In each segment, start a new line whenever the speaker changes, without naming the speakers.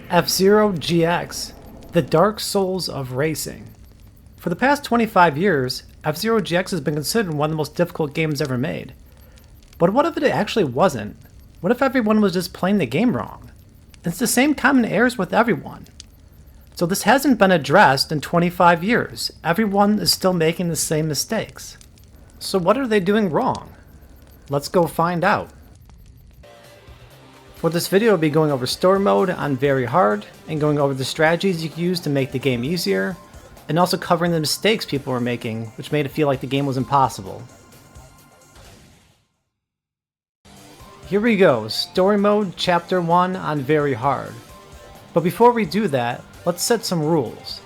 MengskGX, the Dark Souls of racing. For the past 25 years, MengskGX has been considered one of the most difficult games ever made. But what if it actually wasn't? What if everyone was just playing the game wrong? It's the same common errors with everyone. So this hasn't been addressed in 25 years. Everyone is still making the same mistakes. So what are they doing wrong? Let's go find out. For this video, I'll be going over story mode on very hard, and going over the strategies you can use to make the game easier, and also covering the mistakes people were making, which made it feel like the game was impossible. Here we go, story mode chapter 1 on very hard. But before we do that, let's set some rules.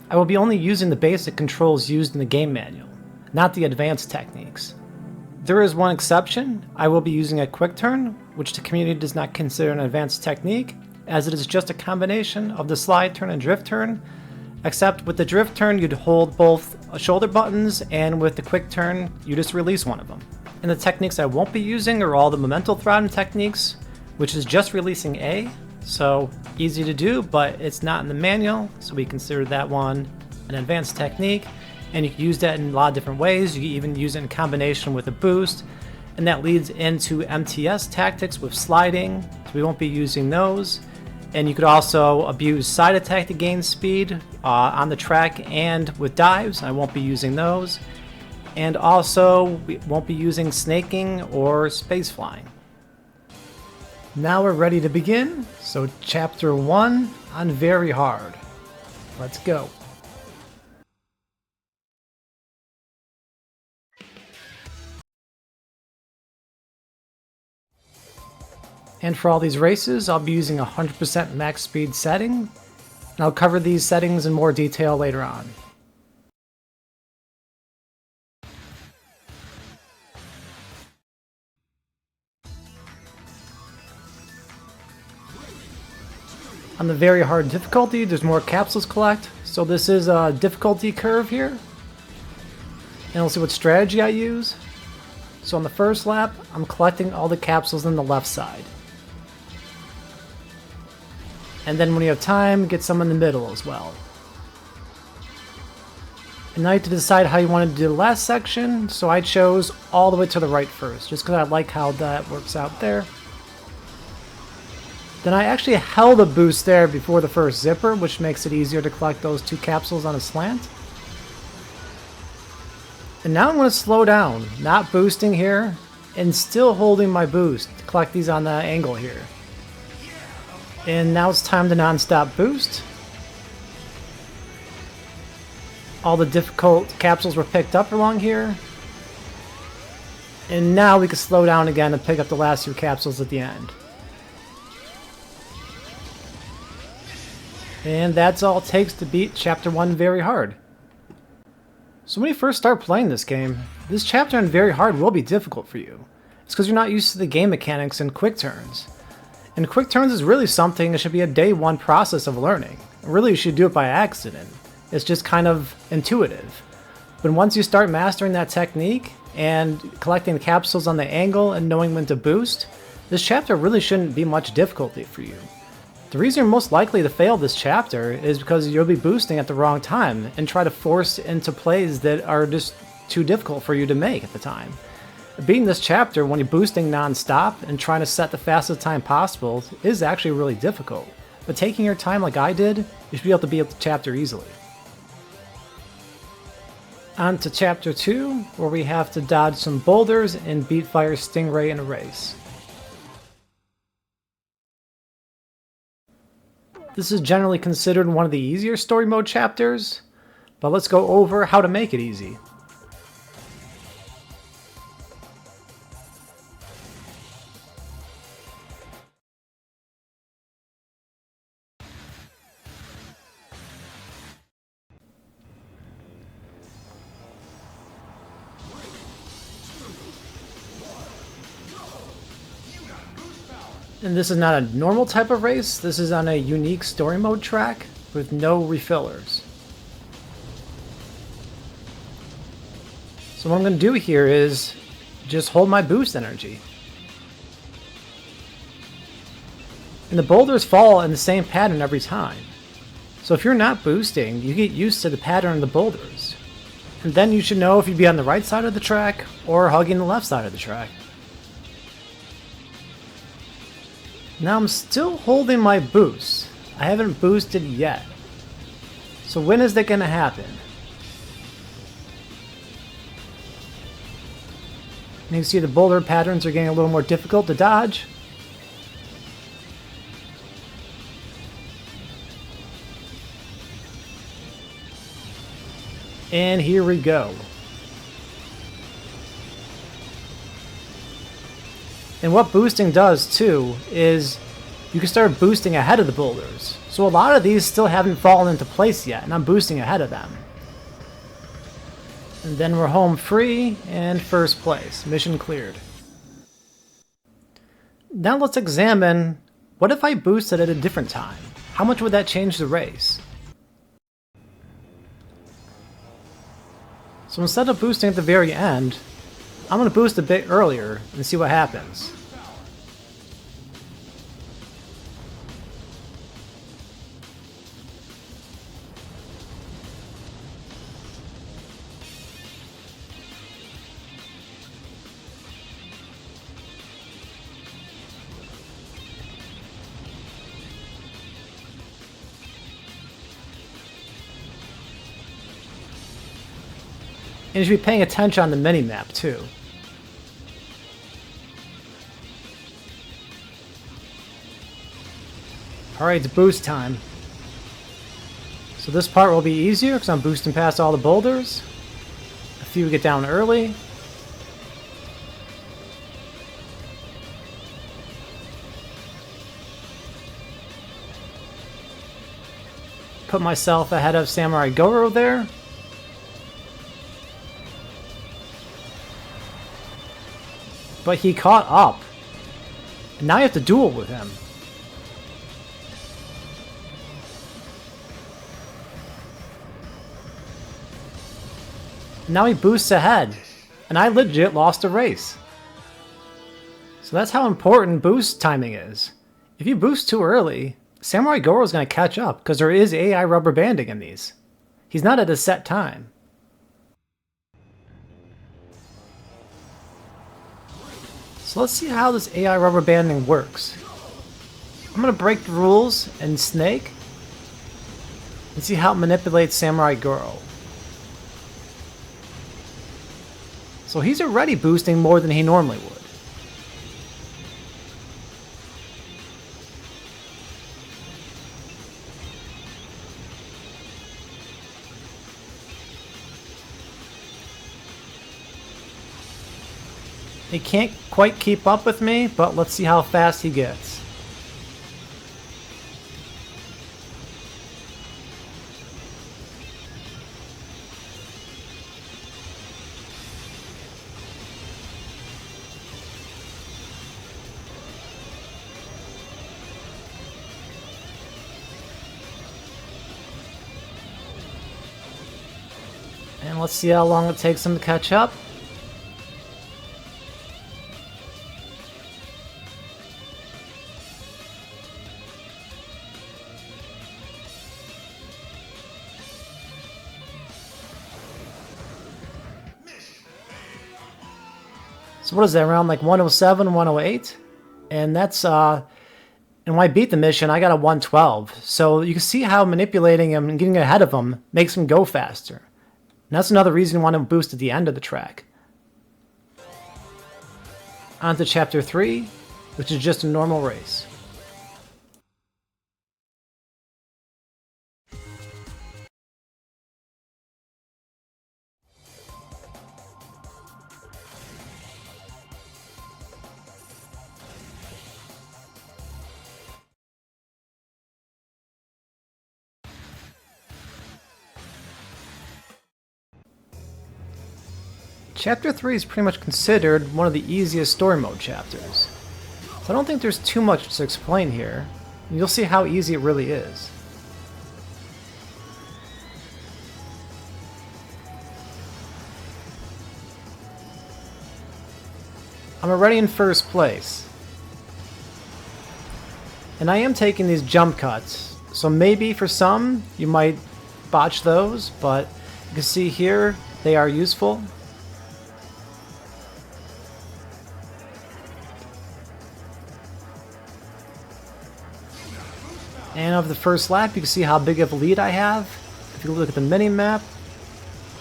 I will be only using the basic controls used in the game manual, not the advanced techniques. There is one exception. I will be using a quick turn, which the community does not consider an advanced technique, as it is just a combination of the slide turn and drift turn, except with the drift turn you'd hold both shoulder buttons, and with the quick turn you just release one of them. And the techniques I won't be using are all the momental throttling techniques, which is just releasing A, so easy to do, but it's not in the manual, so we consider that one an advanced technique. And you can use that in a lot of different ways. You can even use it in combination with a boost, and that leads into MTS tactics with sliding, so we won't be using those. And you could also abuse side attack to gain speed on the track and with dives. I won't be using those. And also, we won't be using snaking or space flying. Now we're ready to begin, so chapter 1 on very hard. Let's go. And for all these races, I'll be using 100% max speed setting, and I'll cover these settings in more detail later on. On the very hard difficulty, there's more capsules collect, so this is a difficulty curve here. And we'll see what strategy I use. So on the first lap, I'm collecting all the capsules on the left side. And then when you have time, get some in the middle as well. And now you have to decide how you want to do the last section, so I chose all the way to the right first, just because I like how that works out there. Then I actually held a boost there before the first zipper, which makes it easier to collect those 2 capsules on a slant. And now I'm going to slow down, not boosting here, and still holding my boost to collect these on the angle here. And now it's time to non-stop boost. All the difficult capsules were picked up along here. And now we can slow down again and pick up the last 2 capsules at the end. And that's all it takes to beat chapter 1 very hard. So when you first start playing this game, this chapter on very hard will be difficult for you. It's because you're not used to the game mechanics and quick turns. And quick turns is really something that should be a day 1 process of learning. Really, you should do it by accident. It's just kind of intuitive. But once you start mastering that technique and collecting the capsules on the angle and knowing when to boost, this chapter really shouldn't be much difficulty for you. The reason you're most likely to fail this chapter is because you'll be boosting at the wrong time and try to force into plays that are just too difficult for you to make at the time. Beating this chapter when you're boosting non-stop and trying to set the fastest time possible is actually really difficult. But taking your time like I did, you should be able to beat the chapter easily. On to chapter 2, where we have to dodge some boulders and beat Fire Stingray in a race. This is generally considered one of the easier story mode chapters, but let's go over how to make it easy. And this is not a normal type of race, this is on a unique story mode track with no refillers. So what I'm going to do here is just hold my boost energy. And the boulders fall in the same pattern every time. So if you're not boosting, you get used to the pattern of the boulders. And then you should know if you'd be on the right side of the track or hugging the left side of the track. Now I'm still holding my boost. I haven't boosted yet. So when is that going to happen? And you can see the boulder patterns are getting a little more difficult to dodge. And here we go. And what boosting does too is you can start boosting ahead of the boulders. So a lot of these still haven't fallen into place yet, and I'm boosting ahead of them. And then we're home free and first place. Mission cleared. Now let's examine, what if I boosted at a different time? How much would that change the race? So instead of boosting at the very end, I'm going to boost a bit earlier and see what happens. And you should be paying attention on the mini-map too. Alright, it's boost time. So this part will be easier because I'm boosting past all the boulders. A few get down early. Put myself ahead of Samurai Goro there. But he caught up. And now you have to duel with him. Now he boosts ahead. And I legit lost a race. So that's how important boost timing is. If you boost too early, Samurai Goro is going to catch up because there is AI rubber banding in these. He's not at a set time. So let's see how this AI rubber banding works. I'm going to break the rules and Snake and see how it manipulates Samurai Goro. So he's already boosting more than he normally would. He can't quite keep up with me, but let's see how fast he gets. And let's see how long it takes him to catch up. So what is that, around like 107, 108? And that's, and when I beat the mission, I got a 112. So you can see how manipulating him and getting ahead of him makes him go faster. And that's another reason you want to boost at the end of the track. On to Chapter 3, which is just a normal race. Chapter 3 is pretty much considered one of the easiest story mode chapters. So I don't think there's too much to explain here. You'll see how easy it really is. I'm already in first place. And I am taking these jump cuts, so maybe for some you might botch those, but you can see here they are useful. And over the first lap, you can see how big of a lead I have. If you look at the mini-map,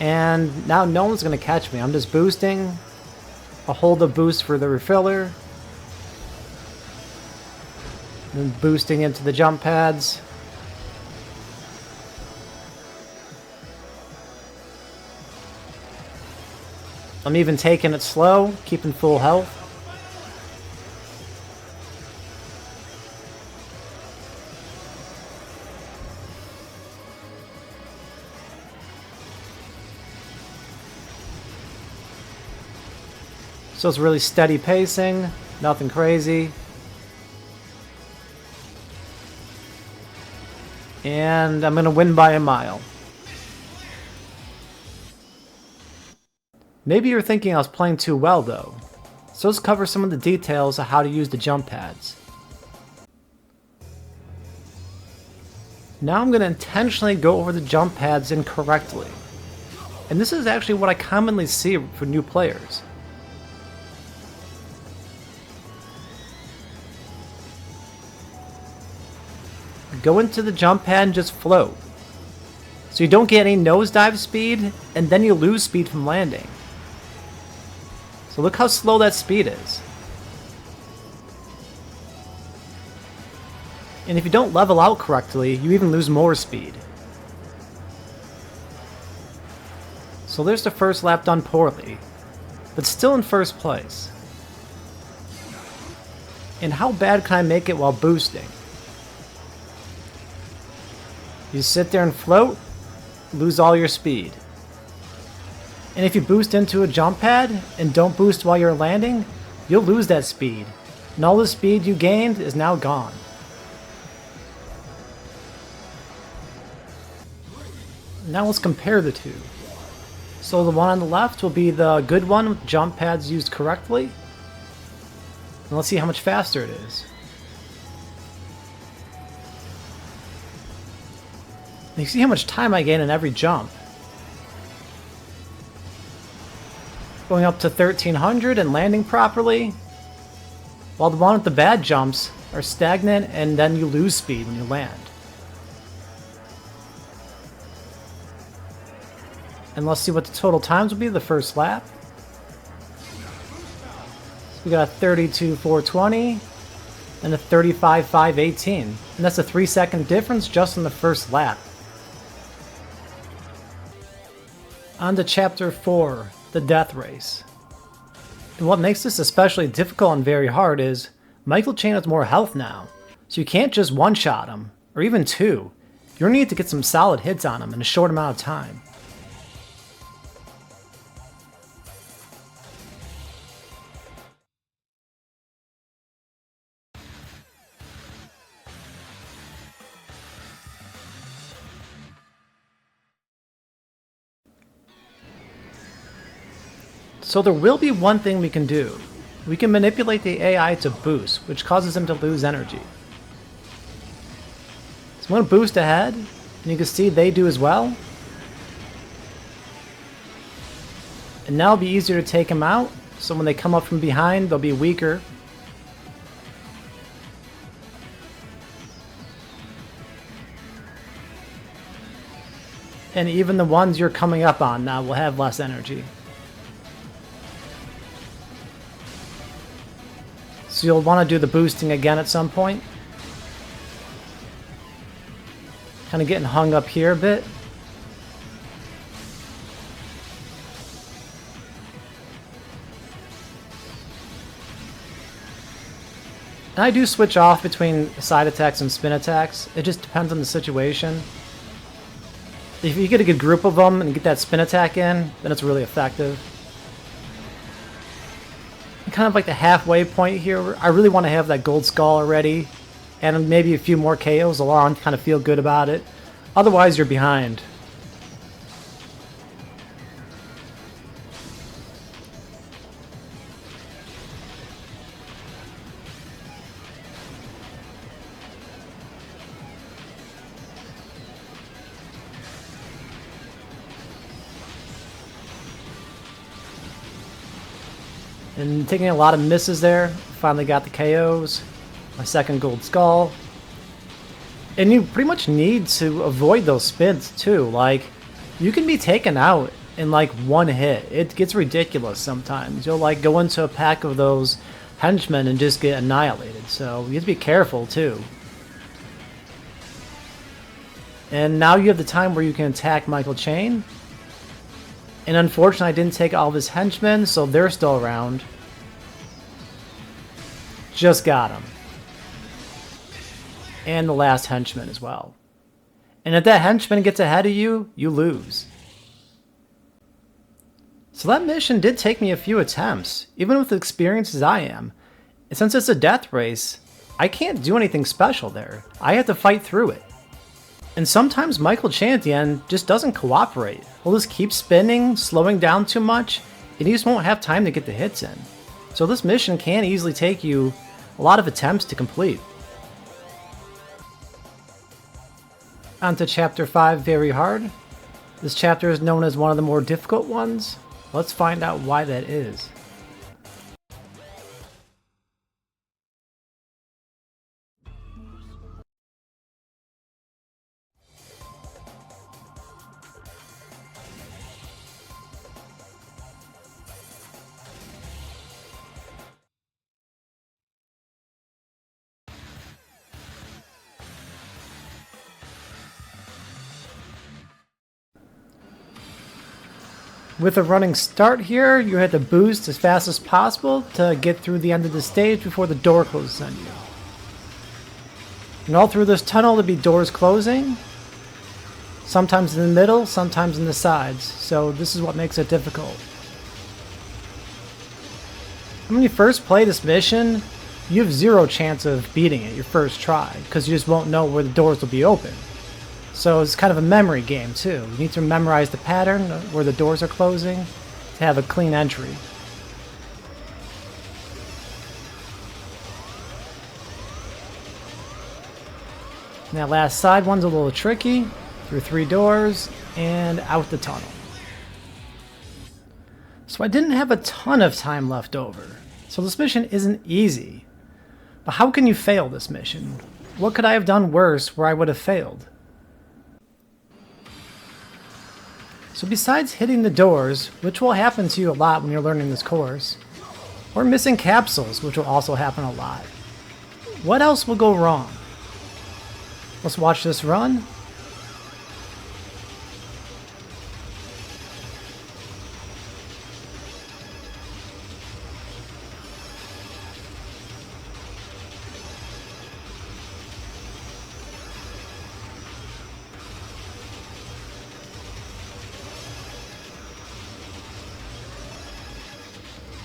and now no one's going to catch me. I'm just boosting. I'll hold the boost for the refiller. Then boosting into the jump pads. I'm even taking it slow, keeping full health. So it's really steady pacing, nothing crazy. And I'm gonna win by a mile. Maybe you're thinking I was playing too well though. So let's cover some of the details of how to use the jump pads. Now I'm gonna intentionally go over the jump pads incorrectly. And this is actually what I commonly see for new players. Go into the jump pad and just float. So you don't get any nosedive speed, and then you lose speed from landing. So look how slow that speed is. And if you don't level out correctly, you even lose more speed. So there's the first lap done poorly, but still in first place. And how bad can I make it while boosting? You sit there and float, lose all your speed. And if you boost into a jump pad and don't boost while you're landing, you'll lose that speed. And all the speed you gained is now gone. Now let's compare the two. So the one on the left will be the good one with jump pads used correctly. And let's see how much faster it is. You see how much time I gain in every jump. Going up to 1300 and landing properly, while the one with the bad jumps are stagnant and then you lose speed when you land. And let's see what the total times will be the first lap. So we got a 32.420 and a 35.518. And that's a 3-second difference just in the first lap. On to Chapter 4, the Death Race. And what makes this especially difficult and very hard is Michael Chang has more health now, so you can't just one-shot him, or even two. You're gonna need to get some solid hits on him in a short amount of time. So there will be one thing we can do. We can manipulate the AI to boost, which causes him to lose energy. So I'm going to boost ahead, and you can see they do as well. And now it'll be easier to take him out, so when they come up from behind, they'll be weaker. And even the ones you're coming up on now will have less energy. So you'll want to do the boosting again at some point. Kind of getting hung up here a bit. And I do switch off between side attacks and spin attacks. It just depends on the situation. If you get a good group of them and get that spin attack in, then it's really effective. Kind of like the halfway point here. I really want to have that gold skull already, and maybe a few more KOs along to kind of feel good about it. Otherwise, you're behind. And taking a lot of misses there. Finally got the KOs. My second gold skull. And you pretty much need to avoid those spins too. Like, you can be taken out in like one hit. It gets ridiculous sometimes. You'll like go into a pack of those henchmen and just get annihilated. So you have to be careful too. And now you have the time where you can attack Michael Chain. And unfortunately I didn't take all of his henchmen, so they're still around. Just got him. And the last henchman as well. And if that henchman gets ahead of you, you lose. So that mission did take me a few attempts, even with the experience as I am. And since it's a death race, I can't do anything special there. I have to fight through it. And sometimes Michael Chain at the end just doesn't cooperate. He'll just keep spinning, slowing down too much, and you just won't have time to get the hits in. So this mission can easily take you a lot of attempts to complete. On to Chapter 5, Very Hard. This chapter is known as one of the more difficult ones. Let's find out why that is. With a running start here, you have to boost as fast as possible to get through the end of the stage before the door closes on you. And all through this tunnel there'll be doors closing, sometimes in the middle, sometimes in the sides, so this is what makes it difficult. When you first play this mission, you have zero chance of beating it your first try, because you just won't know where the doors will be open. So it's kind of a memory game too. You need to memorize the pattern where the doors are closing to have a clean entry. And that last side one's a little tricky. Through 3 doors and out the tunnel. So I didn't have a ton of time left over. So this mission isn't easy. But how can you fail this mission? What could I have done worse where I would have failed? So besides hitting the doors, which will happen to you a lot when you're learning this course, or missing capsules, which will also happen a lot, what else will go wrong? Let's watch this run.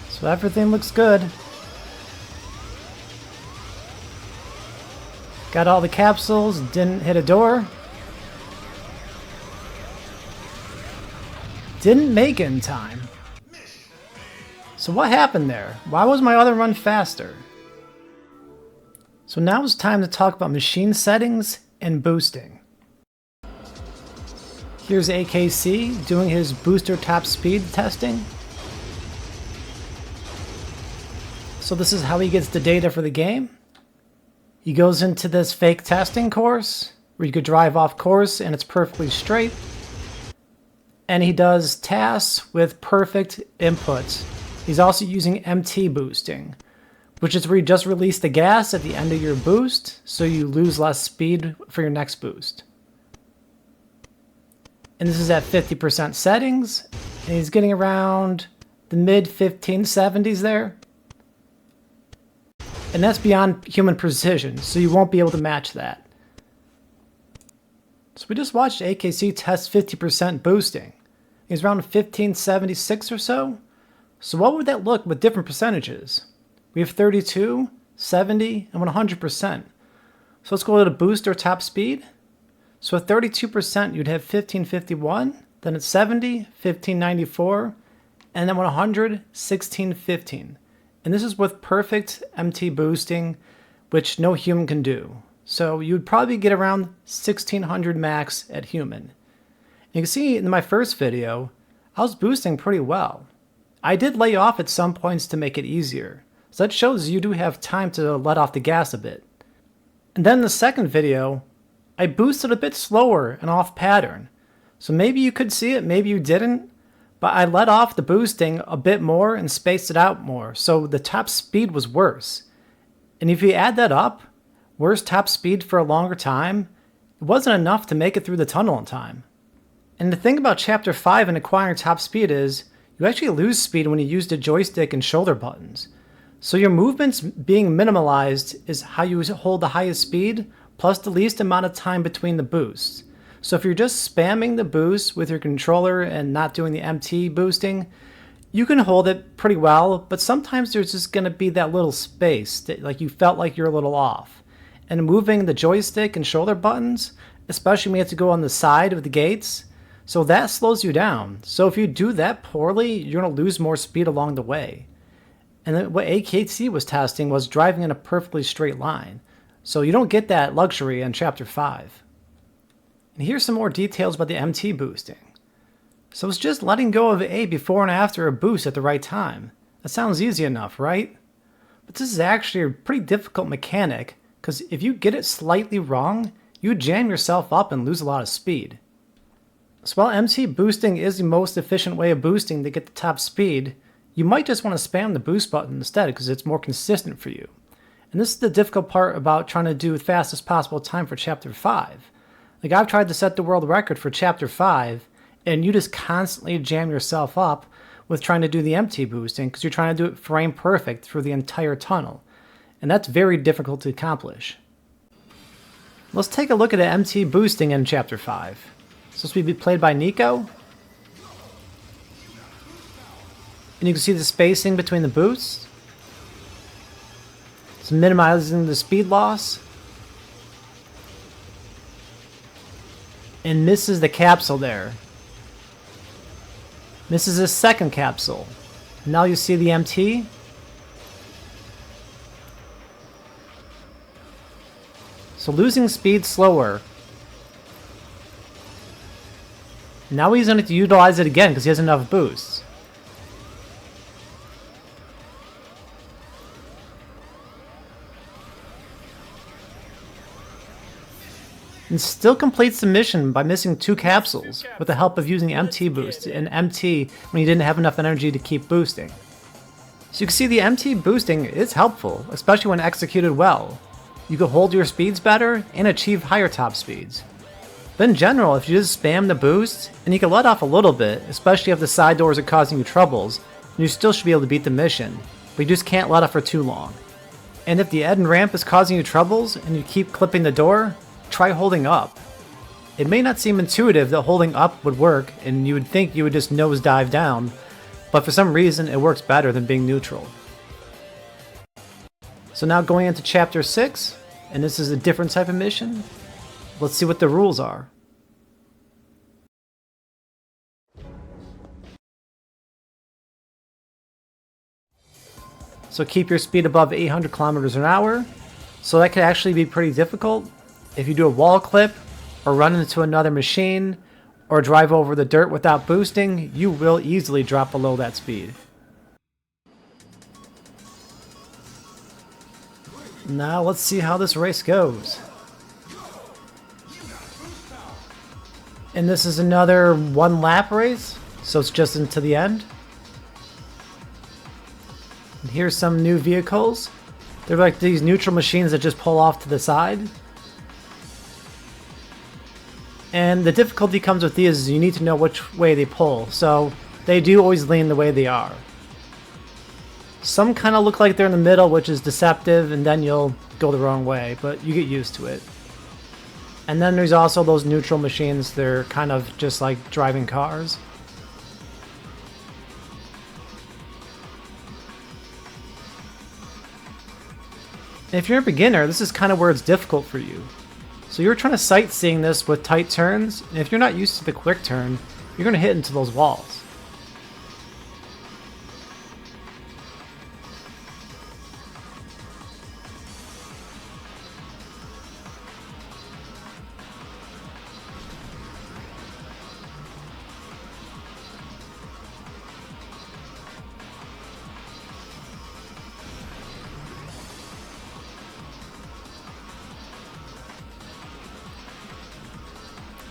So everything looks good. Got all the capsules, didn't hit a door. Didn't make it in time. So what happened there? Why was my other run faster? So now it's time to talk about machine settings and boosting. Here's AKC doing his booster top speed testing. So this is how he gets the data for the game. He goes into this fake testing course where you could drive off course and it's perfectly straight. And he does tasks with perfect inputs. He's also using MT boosting, which is where you just release the gas at the end of your boost so you lose less speed for your next boost. And this is at 50% settings, and he's getting around the mid 1570s there. And that's beyond human precision, so you won't be able to match that. So we just watched AKC test 50% boosting. He's around 1576 or so. So what would that look with different percentages? We have 32, 70, and 100%. So let's go to the booster top speed. So at 32%, you'd have 1551, then at 70, 1594, and then 100, 1615. And this is with perfect MT boosting, which no human can do. So you'd probably get around 1600 max at human. And you can see in my first video, I was boosting pretty well. I did lay off at some points to make it easier, so that shows you do have time to let off the gas a bit. And then in the second video, I boosted a bit slower and off pattern, so maybe you could see it, maybe you didn't, but I let off the boosting a bit more and spaced it out more, so the top speed was worse. And if you add that up, worse top speed for a longer time, it wasn't enough to make it through the tunnel in time. And the thing about Chapter 5 and acquiring top speed is, you actually lose speed when you use the joystick and shoulder buttons. So your movements being minimalized is how you hold the highest speed, plus the least amount of time between the boosts. So if you're just spamming the boost with your controller and not doing the MT boosting, you can hold it pretty well, but sometimes there's just going to be that little space that like you felt like you're a little off. And moving the joystick and shoulder buttons, especially when you have to go on the side of the gates, so that slows you down. So if you do that poorly, you're going to lose more speed along the way. And then what AKT was testing was driving in a perfectly straight line. So you don't get that luxury in Chapter 5. And here's some more details about the MT boosting. So it's just letting go of A before and after a boost at the right time. That sounds easy enough, right? But this is actually a pretty difficult mechanic, because if you get it slightly wrong, you jam yourself up and lose a lot of speed. So while MT boosting is the most efficient way of boosting to get the top speed, you might just want to spam the boost button instead because it's more consistent for you. And this is the difficult part about trying to do the fastest possible time for Chapter 5. Like I've tried to set the world record for Chapter 5, and you just constantly jam yourself up with trying to do the MT boosting because you're trying to do it frame perfect through the entire tunnel. And that's very difficult to accomplish. Let's take a look at the MT boosting in Chapter 5. So this will be played by Nico. And you can see the spacing between the boosts. It's minimizing the speed loss. And misses the capsule there. Misses his second capsule. Now you see the MT. So losing speed slower. Now he's going to utilize it again because he has enough boosts. And still completes the mission by missing 2 capsules with the help of using MT boost and MT when he didn't have enough energy to keep boosting. So you can see the MT boosting is helpful, especially when executed well. You can hold your speeds better and achieve higher top speeds. But in general, if you just spam the boost, and you can let off a little bit, especially if the side doors are causing you troubles, you still should be able to beat the mission, but you just can't let off for too long. And if the end ramp is causing you troubles, and you keep clipping the door, try holding up. It may not seem intuitive that holding up would work, and you would think you would just nosedive down, but for some reason it works better than being neutral. So now going into Chapter 6, and this is a different type of mission. Let's see what the rules are. So keep your speed above 800 kilometers an hour. So that could actually be pretty difficult. If you do a wall clip, or run into another machine, or drive over the dirt without boosting, you will easily drop below that speed. Now let's see how this race goes. And this is another 1 lap race, so it's just into the end. And here's some new vehicles. They're like these neutral machines that just pull off to the side. And the difficulty comes with these is you need to know which way they pull, so they do always lean the way they are. Some kind of look like they're in the middle, which is deceptive, and then you'll go the wrong way, but you get used to it. And then there's also those neutral machines, they're kind of just like driving cars. And if you're a beginner, this is kind of where it's difficult for you. So you're trying to sightseeing this with tight turns, and if you're not used to the quick turn, you're going to hit into those walls.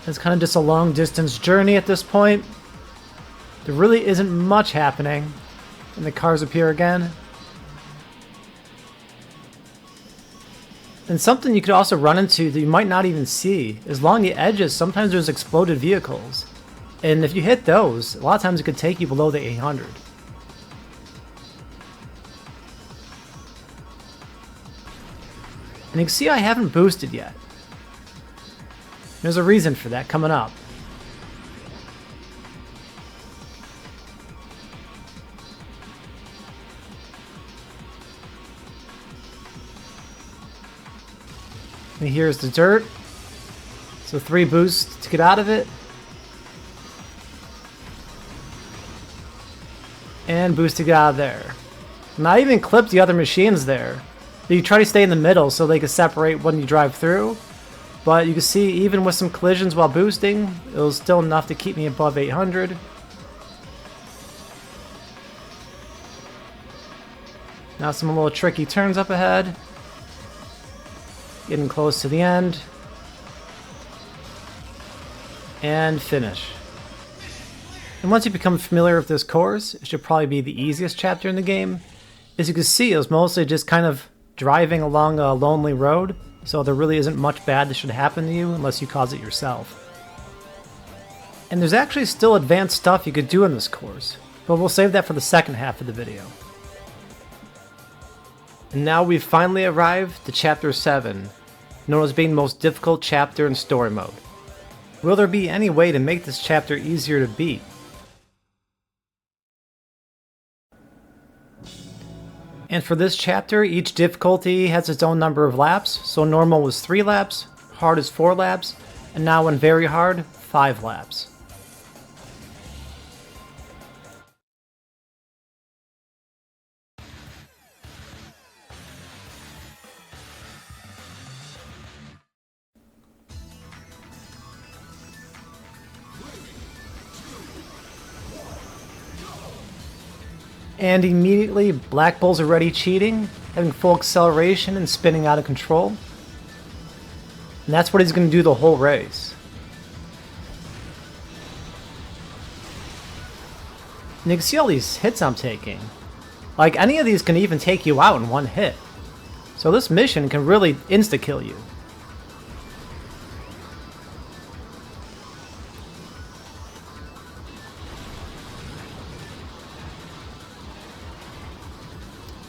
It's kind of just a long distance journey at this point. There really isn't much happening. And the cars appear again. And something you could also run into that you might not even see is along the edges, sometimes there's exploded vehicles. And if you hit those, a lot of times it could take you below the 800. And you can see I haven't boosted yet. There's a reason for that coming up. And here's the dirt. So 3 boosts to get out of it. And boost to get out of there. And I even clipped the other machines there. You try to stay in the middle so they can separate when you drive through. But you can see even with some collisions while boosting, it was still enough to keep me above 800. Now some little tricky turns up ahead. Getting close to the end. And finish. And once you become familiar with this course, it should probably be the easiest chapter in the game. As you can see, it was mostly just kind of driving along a lonely road, so there really isn't much bad that should happen to you unless you cause it yourself. And there's actually still advanced stuff you could do in this course, but we'll save that for the second half of the video. And now we've finally arrived to Chapter 7, known as being the most difficult chapter in story mode. Will there be any way to make this chapter easier to beat? And for this chapter, each difficulty has its own number of laps, so normal was 3 laps, hard is 4 laps, and now in very hard, 5 laps. And immediately, Black Bull's already cheating, having full acceleration and spinning out of control. And that's what he's going to do the whole race. And you can see all these hits I'm taking. Like, any of these can even take you out in one hit. So this mission can really insta-kill you.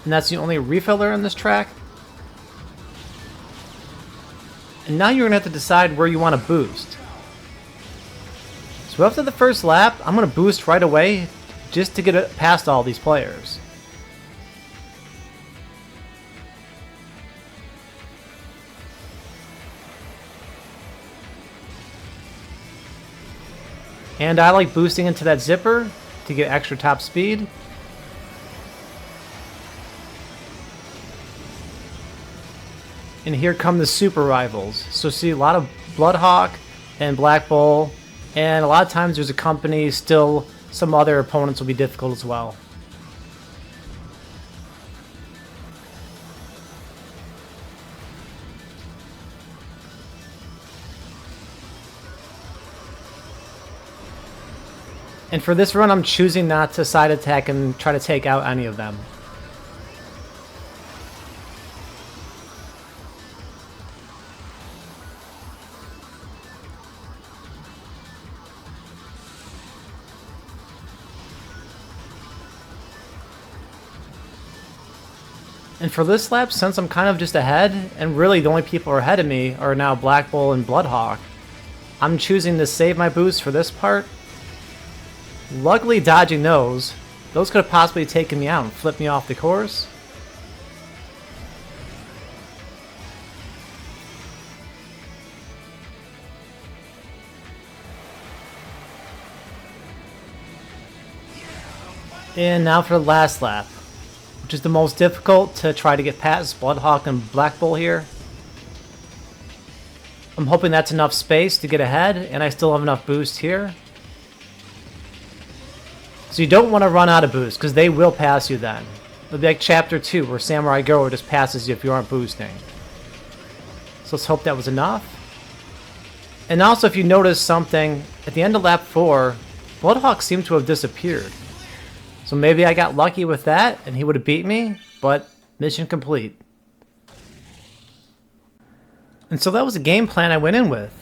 And that's the only refiller on this track. And now you're going to have to decide where you want to boost. So after the first lap, I'm going to boost right away just to get it past all these players. And I like boosting into that zipper to get extra top speed. And here come the super rivals. So see a lot of Bloodhawk and Black Bull, and a lot of times there's a company, still some other opponents will be difficult as well. And for this run, I'm choosing not to side attack and try to take out any of them. And for this lap, since I'm kind of just ahead, and really the only people ahead of me are now Black Bull and Bloodhawk, I'm choosing to save my boost for this part. Luckily dodging those could have possibly taken me out and flipped me off the course. And now for the last lap, which is the most difficult to try to get past Bloodhawk and Black Bull here. I'm hoping that's enough space to get ahead, and I still have enough boost here. So you don't want to run out of boost, because they will pass you then. It'll be like Chapter 2, where Samurai Go just passes you if you aren't boosting. So let's hope that was enough. And also, if you notice something, at the end of lap 4, Bloodhawk seemed to have disappeared. So maybe I got lucky with that, and he would have beat me, but mission complete. And so that was the game plan I went in with.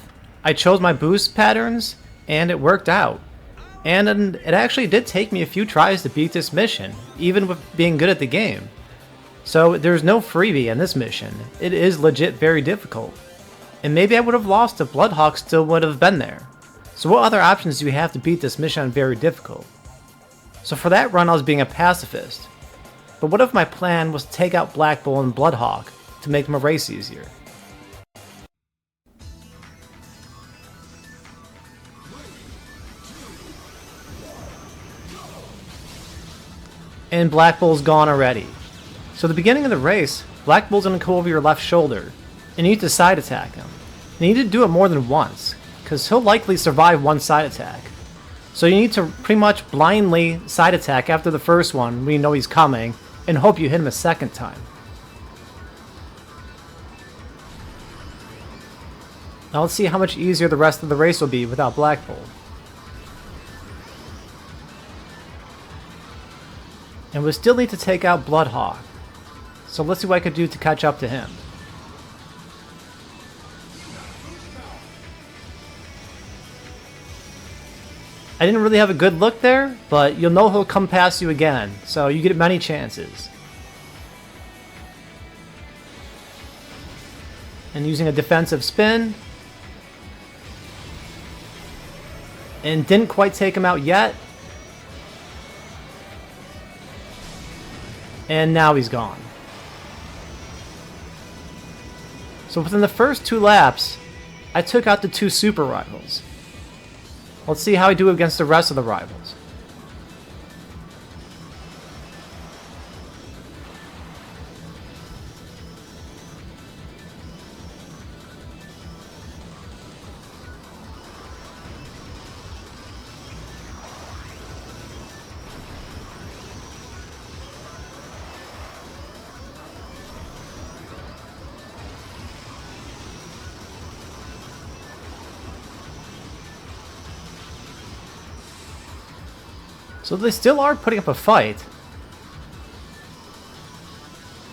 I chose my boost patterns, and it worked out. And it actually did take me a few tries to beat this mission, even with being good at the game. So there's no freebie in this mission. It is legit very difficult. And maybe I would have lost if Bloodhawk still would have been there. So what other options do you have to beat this mission on very difficult? So for that run I was being a pacifist. But what if my plan was to take out Black Bull and Bloodhawk to make my race easier? And Black Bull's gone already. So at the beginning of the race, Black Bull's gonna go over your left shoulder, and you need to side attack him. You need to do it more than once, because he'll likely survive one side attack. So you need to pretty much blindly side attack after the first one when you know he's coming, and hope you hit him a second time. Now let's see how much easier the rest of the race will be without Black Bull. And we still need to take out Bloodhawk. So let's see what I could do to catch up to him. I didn't really have a good look there, but you'll know he'll come past you again, so you get many chances. And using a defensive spin. And didn't quite take him out yet. And now he's gone. So within the first 2 laps, I took out the 2 super rivals. Let's see how I do against the rest of the rivals. So they still are putting up a fight.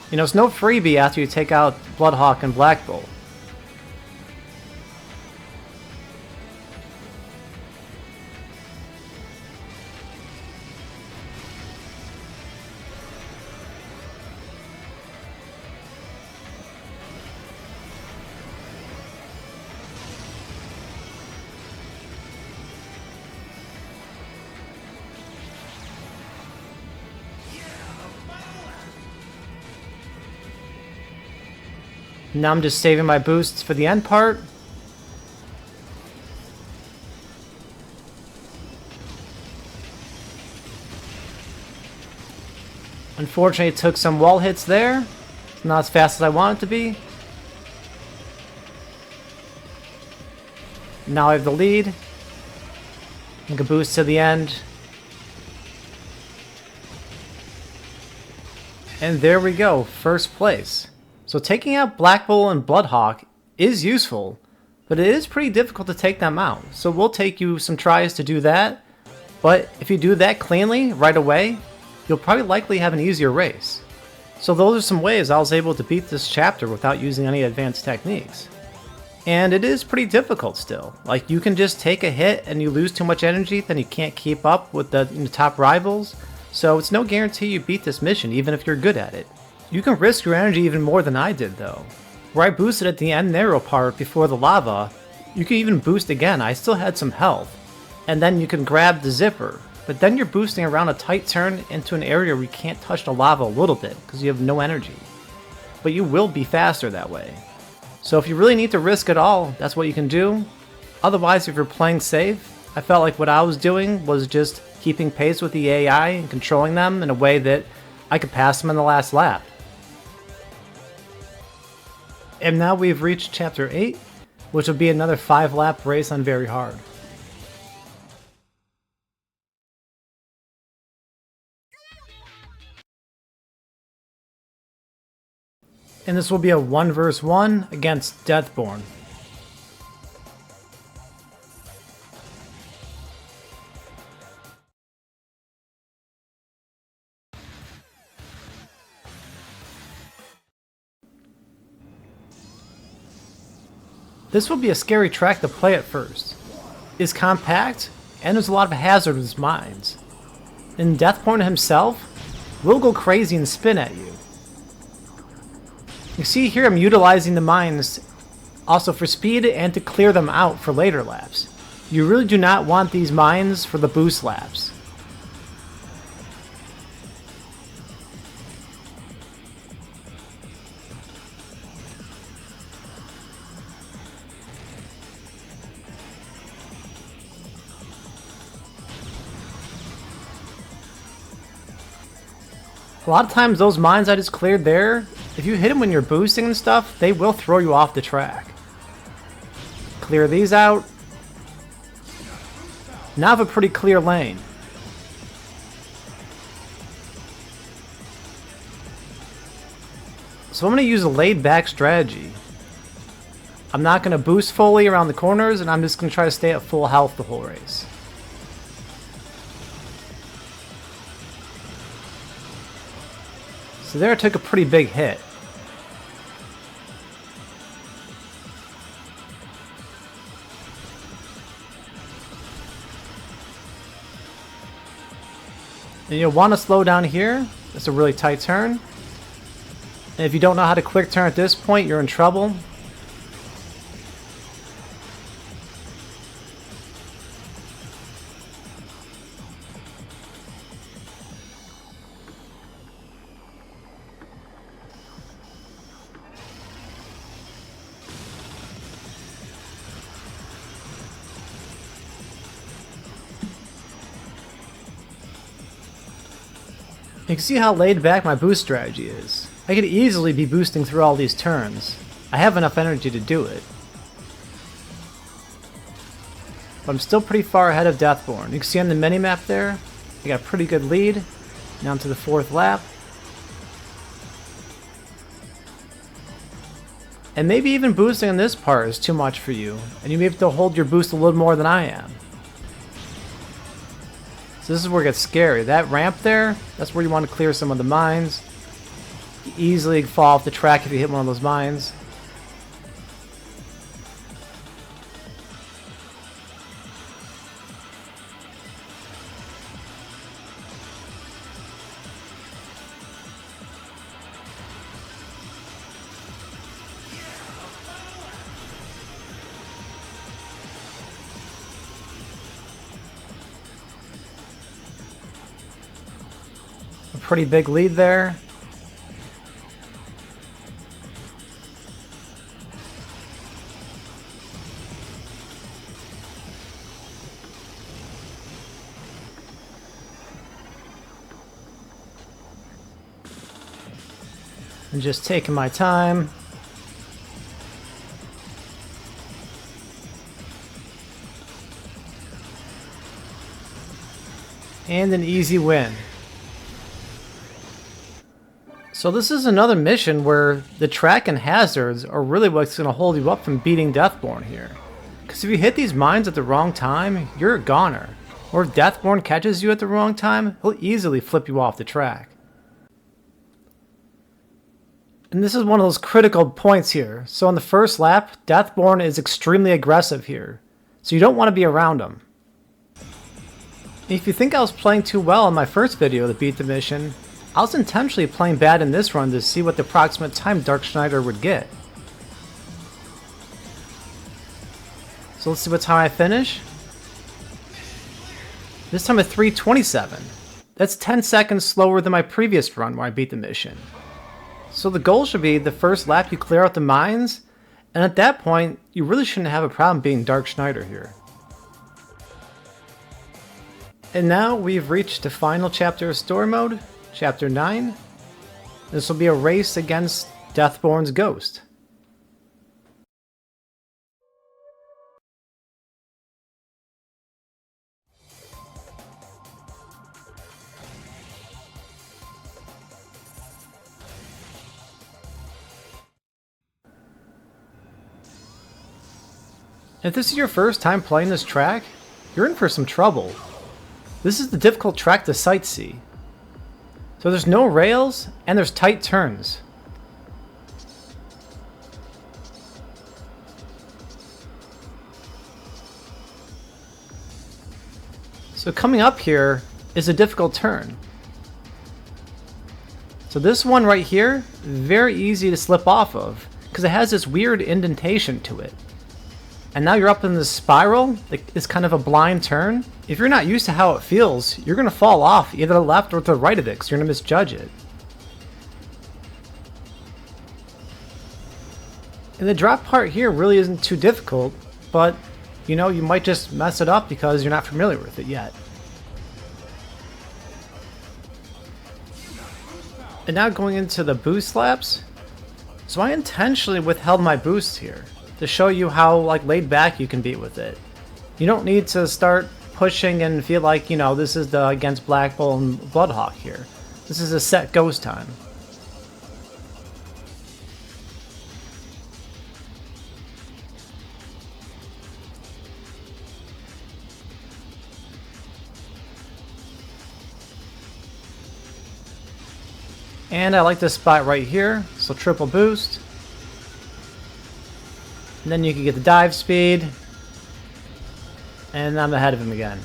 You know, it's no freebie after you take out Bloodhawk and Black Bull. Now I'm just saving my boosts for the end part. Unfortunately, it took some wall hits there. It's not as fast as I want it to be. Now I have the lead. Make a boost to the end. And there we go, first place. So taking out Black Bull and Bloodhawk is useful, but it is pretty difficult to take them out. So we'll take you some tries to do that, but if you do that cleanly right away, you'll probably likely have an easier race. So those are some ways I was able to beat this chapter without using any advanced techniques. And it is pretty difficult still. Like, you can just take a hit and you lose too much energy, then you can't keep up with the top rivals. So it's no guarantee you beat this mission even if you're good at it. You can risk your energy even more than I did though. Where I boosted at the end narrow part before the lava, you can even boost again. I still had some health. And then you can grab the zipper. But then you're boosting around a tight turn into an area where you can't touch the lava a little bit because you have no energy. But you will be faster that way. So if you really need to risk it all, that's what you can do. Otherwise, if you're playing safe, I felt like what I was doing was just keeping pace with the AI and controlling them in a way that I could pass them in the last lap. And now we've reached Chapter 8, which will be another 5-lap race on Very Hard. And this will be a 1 vs 1 against Deathborn. This will be a scary track to play at first. It's compact, and there's a lot of hazardous mines. And Deathborn himself will go crazy and spin at you. You see here I'm utilizing the mines also for speed and to clear them out for later laps. You really do not want these mines for the boost laps. A lot of times those mines I just cleared there, if you hit them when you're boosting and stuff, they will throw you off the track. Clear these out. Now I have a pretty clear lane. So I'm going to use a laid back strategy. I'm not going to boost fully around the corners, and I'm just going to try to stay at full health the whole race. So there I took a pretty big hit. And you'll want to slow down here. It's a really tight turn. And if you don't know how to quick turn at this point, you're in trouble. You can see how laid back my boost strategy is. I could easily be boosting through all these turns. I have enough energy to do it. But I'm still pretty far ahead of Deathborn. You can see on the minimap there, I got a pretty good lead. Now to the 4th lap. And maybe even boosting on this part is too much for you, and you may have to hold your boost a little more than I am. So this is where it gets scary. That ramp there, that's where you want to clear some of the mines. You easily fall off the track if you hit one of those mines. Pretty big lead there. And just taking my time. And an easy win. So this is another mission where the track and hazards are really what's going to hold you up from beating Deathborn here. Because if you hit these mines at the wrong time, you're a goner. Or if Deathborn catches you at the wrong time, he'll easily flip you off the track. And this is one of those critical points here. So on the first lap, Deathborn is extremely aggressive here. So you don't want to be around him. If you think I was playing too well in my first video to beat the mission, I was intentionally playing bad in this run to see what the approximate time Dark Schneider would get. So let's see what time I finish. This time at 3:27. That's 10 seconds slower than my previous run where I beat the mission. So the goal should be the first lap you clear out the mines, and at that point, you really shouldn't have a problem beating Dark Schneider here. And now we've reached the final chapter of story mode. Chapter 9. This will be a race against Deathborn's ghost. If this is your first time playing this track, you're in for some trouble. This is the difficult track to sightsee. So there's no rails, and there's tight turns. So coming up here is a difficult turn. So this one right here, very easy to slip off of, because it has this weird indentation to it. And now you're up in this spiral, it's kind of a blind turn. If you're not used to how it feels, you're going to fall off either to the left or to the right of it, because you're going to misjudge it. And the drop part here really isn't too difficult, but you know, you might just mess it up because you're not familiar with it yet. And now going into the boost slaps. So I intentionally withheld my boost here to show you how like laid back you can be with it. You don't need to start pushing and feel like, you know, this is the against Black Bull and Bloodhawk here. This is a set ghost time. And I like this spot right here, so triple boost. And then you can get the dive speed. And I'm ahead of him again.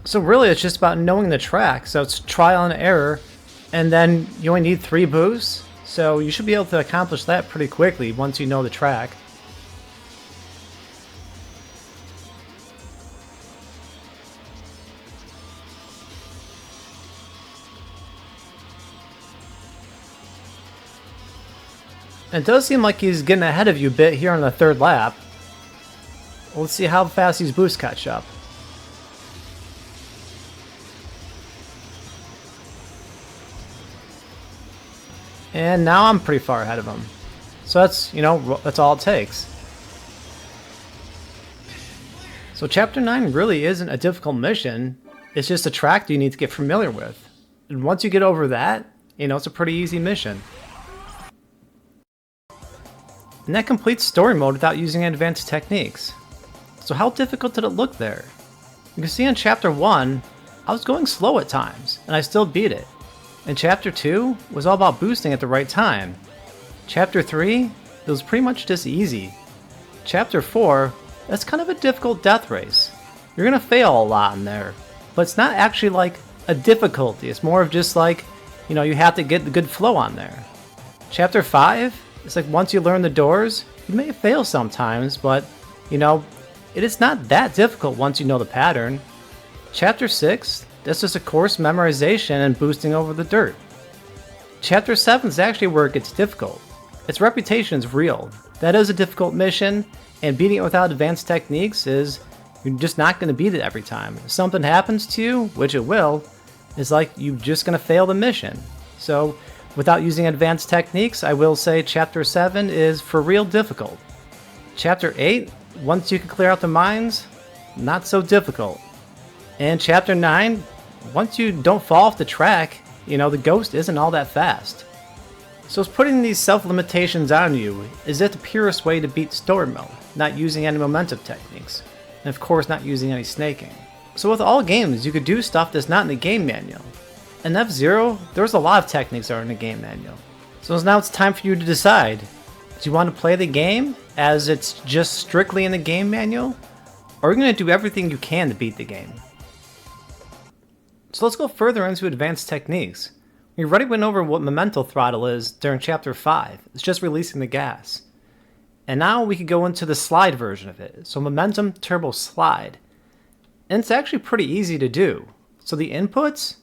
So really it's just about knowing the track, so it's trial and error. And then you only need 3 boosts, so you should be able to accomplish that pretty quickly once you know the track. It does seem like he's getting ahead of you a bit here on the 3rd lap. Let's see how fast these boosts catch up. And now I'm pretty far ahead of him. So that's, you know, that's all it takes. So Chapter 9 really isn't a difficult mission. It's just a track that you need to get familiar with. And once you get over that, you know, it's a pretty easy mission. And that completes story mode without using advanced techniques. So how difficult did it look there? You can see in Chapter 1, I was going slow at times, and I still beat it. And Chapter 2 was all about boosting at the right time. Chapter 3, it was pretty much just easy. Chapter 4, that's kind of a difficult death race. You're gonna fail a lot in there, but it's not actually like a difficulty, it's more of just like, you know, you have to get the good flow on there. Chapter 5, it's like once you learn the doors, you may fail sometimes, but, you know, it is not that difficult once you know the pattern. Chapter 6, that's just a course memorization and boosting over the dirt. Chapter 7 is actually where it gets difficult. Its reputation is real. That is a difficult mission, and beating it without advanced techniques is, you're just not going to beat it every time. If something happens to you, which it will, it's like you're just going to fail the mission. So, without using advanced techniques, I will say Chapter 7 is for real difficult. Chapter 8, once you can clear out the mines, not so difficult. And Chapter 9, once you don't fall off the track, you know, the ghost isn't all that fast. So it's putting these self-limitations on you, is it the purest way to beat story mode, not using any momentum techniques, and of course not using any snaking. So with all games, you could do stuff that's not in the game manual. In F-Zero, there's a lot of techniques that are in the game manual. So now it's time for you to decide. Do you want to play the game as it's just strictly in the game manual? Or are you going to do everything you can to beat the game? So let's go further into advanced techniques. We already went over what Memento Throttle is during Chapter 5. It's just releasing the gas. And now we could go into the slide version of it. So Momentum Turbo Slide. And it's actually pretty easy to do. So the inputs,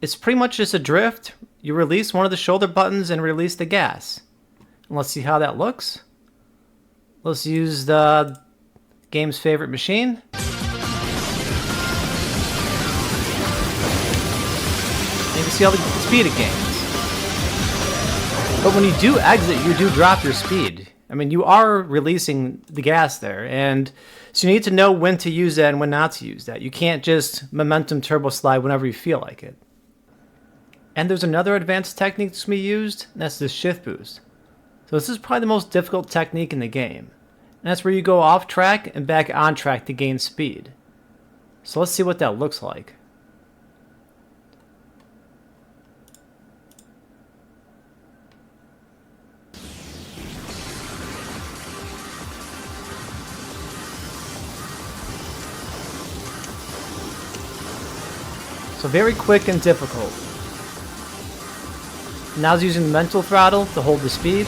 it's pretty much just a drift. You release one of the shoulder buttons and release the gas. And let's see how that looks. Let's use the game's favorite machine. And you can see all the speed it gains. But when you do exit, you do drop your speed. I mean, you are releasing the gas there, and so you need to know when to use that and when not to use that. You can't just momentum turbo slide whenever you feel like it. And there's another advanced technique that's being used, and that's the shift boost. So this is probably the most difficult technique in the game. And that's where you go off track and back on track to gain speed. So let's see what that looks like. So very quick and difficult. Now he's using the mental throttle to hold the speed.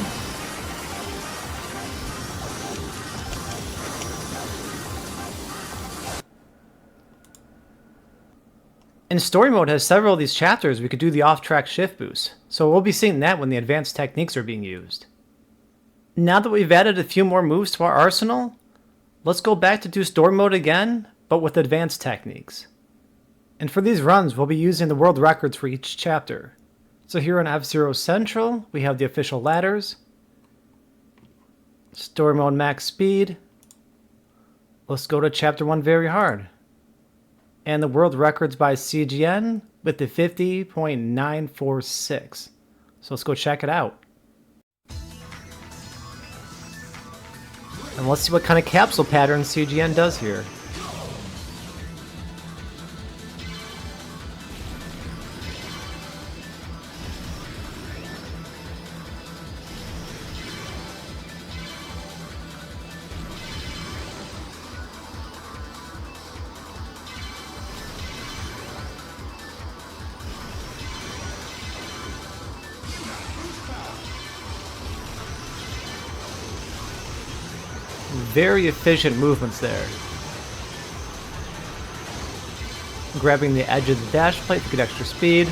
And story mode has several of these chapters we could do the off-track shift boost, so we'll be seeing that when the advanced techniques are being used. Now that we've added a few more moves to our arsenal, let's go back to do story mode again, but with advanced techniques. And for these runs, we'll be using the world records for each chapter. So here on F-Zero Central, we have the official ladders, story mode max speed. Let's go to chapter 1 very hard. And the world records by CGN with the 50.946. So let's go check it out. And let's see what kind of capsule pattern CGN does here. Very efficient movements there. Grabbing the edge of the dash plate to get extra speed.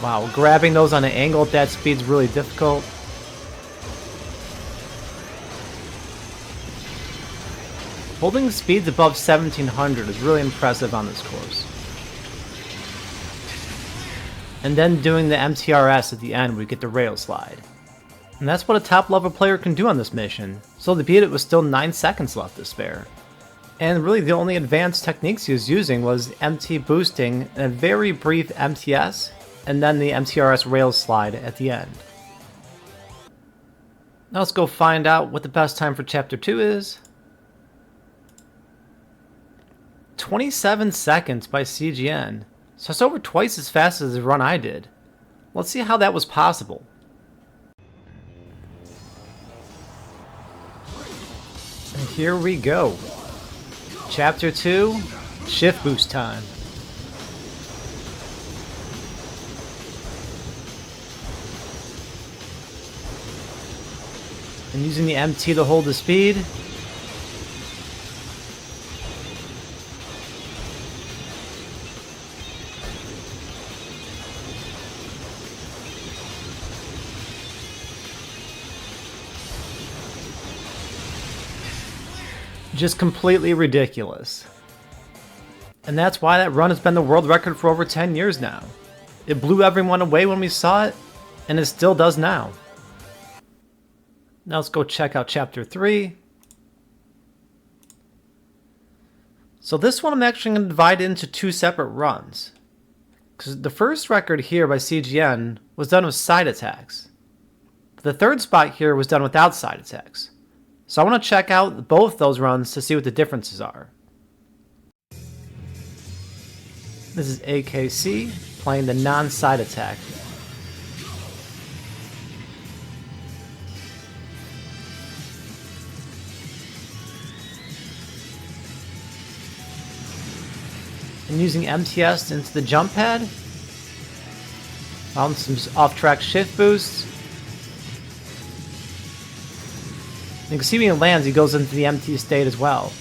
Wow, grabbing those on an angle at that speed is really difficult. Holding speeds above 1700 is really impressive on this course. And then doing the MTRS at the end, we get the rail slide. And that's what a top level player can do on this mission, so to beat it with still 9 seconds left to spare. And really the only advanced techniques he was using was MT boosting and a very brief MTS, and then the MTRS rail slide at the end. Now let's go find out what the best time for chapter 2 is. 27 seconds by CGN, so it's over twice as fast as the run I did. Let's see how that was possible. And here we go. Chapter 2, shift boost time. And using the MT to hold the speed. Just completely ridiculous. And that's why that run has been the world record for over 10 years now. It blew everyone away when we saw it, and it still does now. Now let's go check out chapter 3. So this one I'm actually going to divide into 2 separate runs. Because the first record here by CGN was done with side attacks. The third spot here was done without side attacks. So I want to check out both those runs to see what the differences are. This is AKC playing the non-side attack. And using MTS into the jump pad. Found some off-track shift boosts. You can see when he lands, he goes into the MT state as well.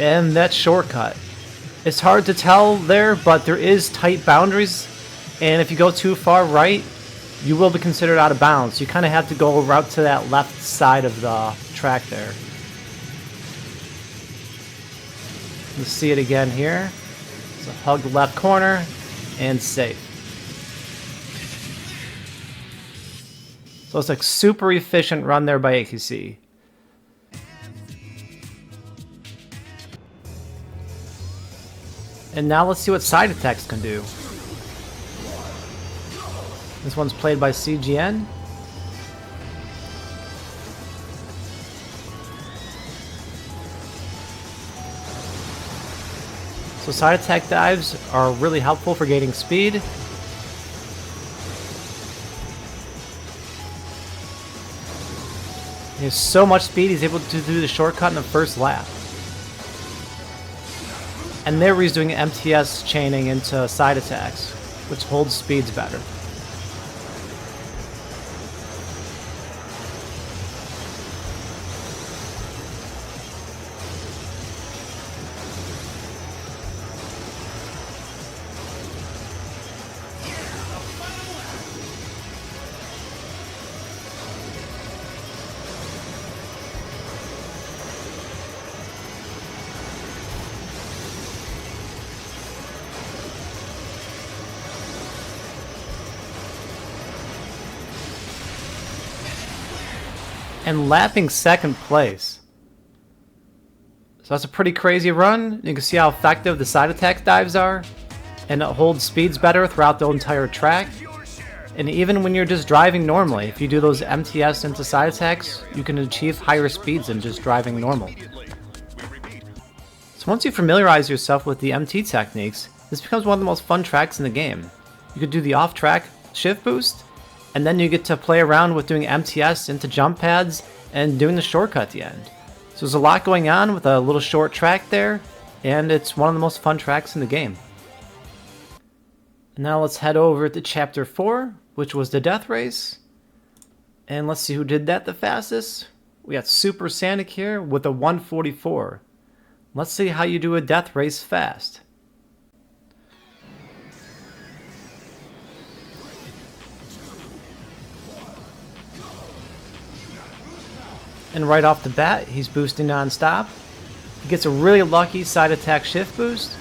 And that shortcut. It's hard to tell there, but there is tight boundaries, and if you go too far right, you will be considered out of bounds. You kind of have to go out to that left side of the track there. Let's see it again here. So hug the left corner, and safe. So it's a super efficient run there by AKC. And now let's see what side attacks can do. This one's played by CGN. So side attack dives are really helpful for gaining speed. He has so much speed, he's able to do the shortcut in the first lap. And there he's doing MTS chaining into side attacks, which holds speeds better. And lapping second place. So that's a pretty crazy run. You can see how effective the side attack dives are. And it holds speeds better throughout the entire track. And even when you're just driving normally, if you do those MTS into side attacks, you can achieve higher speeds than just driving normal. So once you familiarize yourself with the MT techniques, this becomes one of the most fun tracks in the game. You could do the off-track shift boost, and then you get to play around with doing MTS into jump pads and doing the shortcut at the end. So there's a lot going on with a little short track there, and it's one of the most fun tracks in the game. Now let's head over to Chapter 4, which was the Death Race. And let's see who did that the fastest. We got superSANIC here with a 144. Let's see how you do a Death Race fast. And right off the bat, he's boosting non-stop. He gets a really lucky side attack shift boost.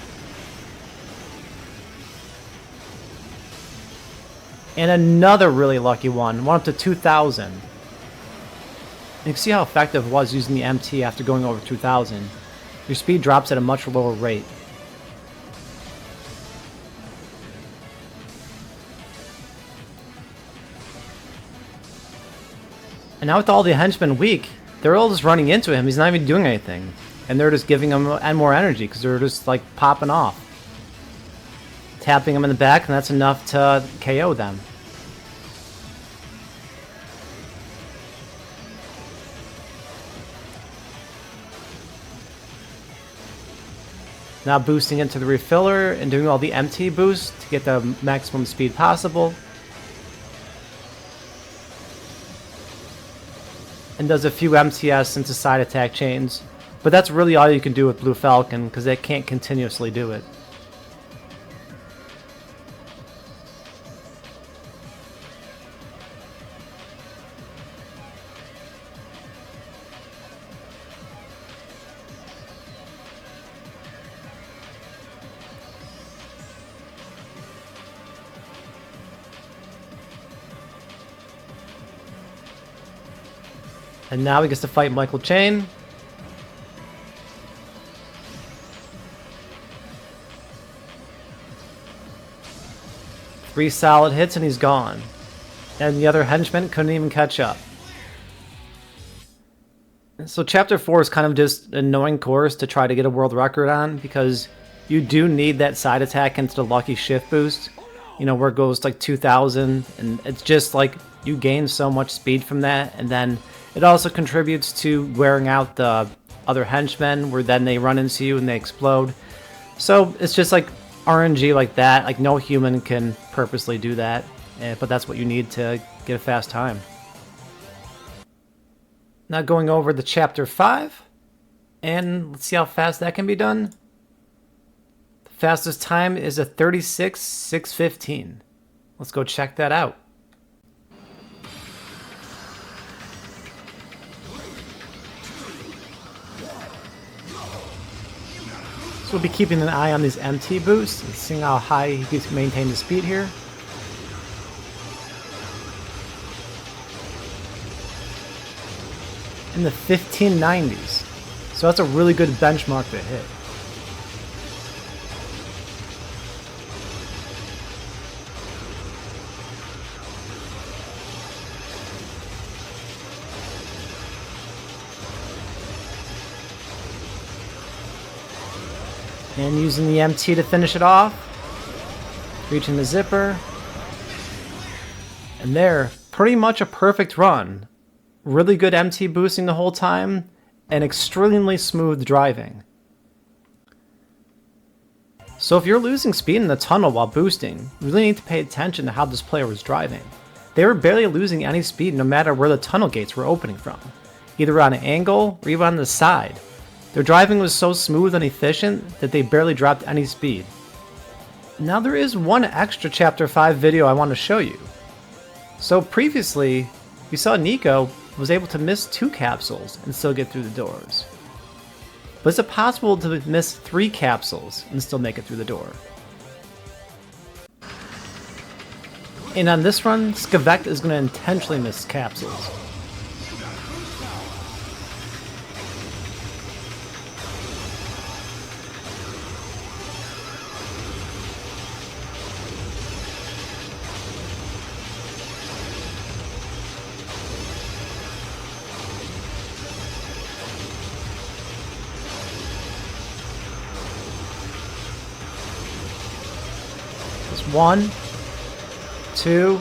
And another really lucky one up to 2,000. You can see how effective it was using the MT after going over 2,000. Your speed drops at a much lower rate. And now with all the henchmen weak, they're all just running into him. He's not even doing anything. And they're just giving him more energy because they're just like popping off. Tapping him in the back, and that's enough to KO them. Now boosting into the refiller and doing all the MT boosts to get the maximum speed possible. And does a few MTS into side attack chains. But that's really all you can do with Blue Falcon because they can't continuously do it. And now he gets to fight Michael Chain. Three solid hits and he's gone. And the other henchmen couldn't even catch up. So Chapter 4 is kind of just an annoying course to try to get a world record on because you do need that side attack into the lucky shift boost. You know, where it goes like 2,000 and it's just like you gain so much speed from that, and then it also contributes to wearing out the other henchmen where then they run into you and they explode. So it's just like RNG like that. Like no human can purposely do that, but that's what you need to get a fast time. Now going over to Chapter 5, and let's see how fast that can be done. The fastest time is a 36.615. Let's go check that out. So we'll be keeping an eye on these MT boosts and seeing how high he can maintain the speed here. In the 1590s. So that's a really good benchmark to hit. And using the MT to finish it off. Reaching the zipper. And there, pretty much a perfect run. Really good MT boosting the whole time, and extremely smooth driving. So if you're losing speed in the tunnel while boosting, you really need to pay attention to how this player was driving. They were barely losing any speed no matter where the tunnel gates were opening from, either on an angle or even on the side. Their driving was so smooth and efficient that they barely dropped any speed. Now there is one extra Chapter 5 video I want to show you. So previously, we saw Nico was able to miss 2 capsules and still get through the doors. But is it possible to miss 3 capsules and still make it through the door? And on this run, Skivekt is going to intentionally miss capsules. Just 1, 2,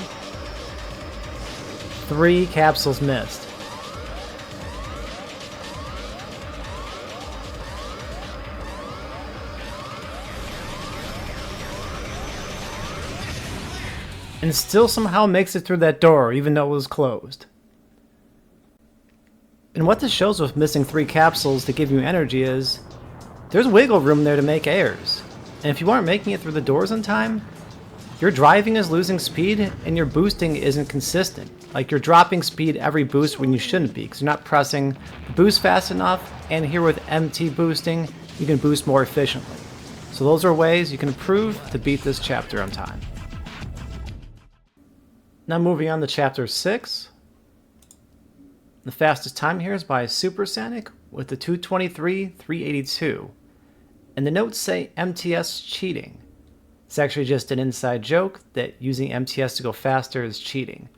3 capsules missed. And still somehow makes it through that door even though it was closed. And what this shows with missing 3 capsules to give you energy is there's wiggle room there to make errors. And if you aren't making it through the doors in time, your driving is losing speed and your boosting isn't consistent. Like you're dropping speed every boost when you shouldn't be because you're not pressing the boost fast enough, and here with MT boosting, you can boost more efficiently. So those are ways you can improve to beat this chapter on time. Now moving on to Chapter 6. The fastest time here is by superSANIC with the 2:23.382. And the notes say MTS cheating. It's actually just an inside joke that using MTS to go faster is cheating.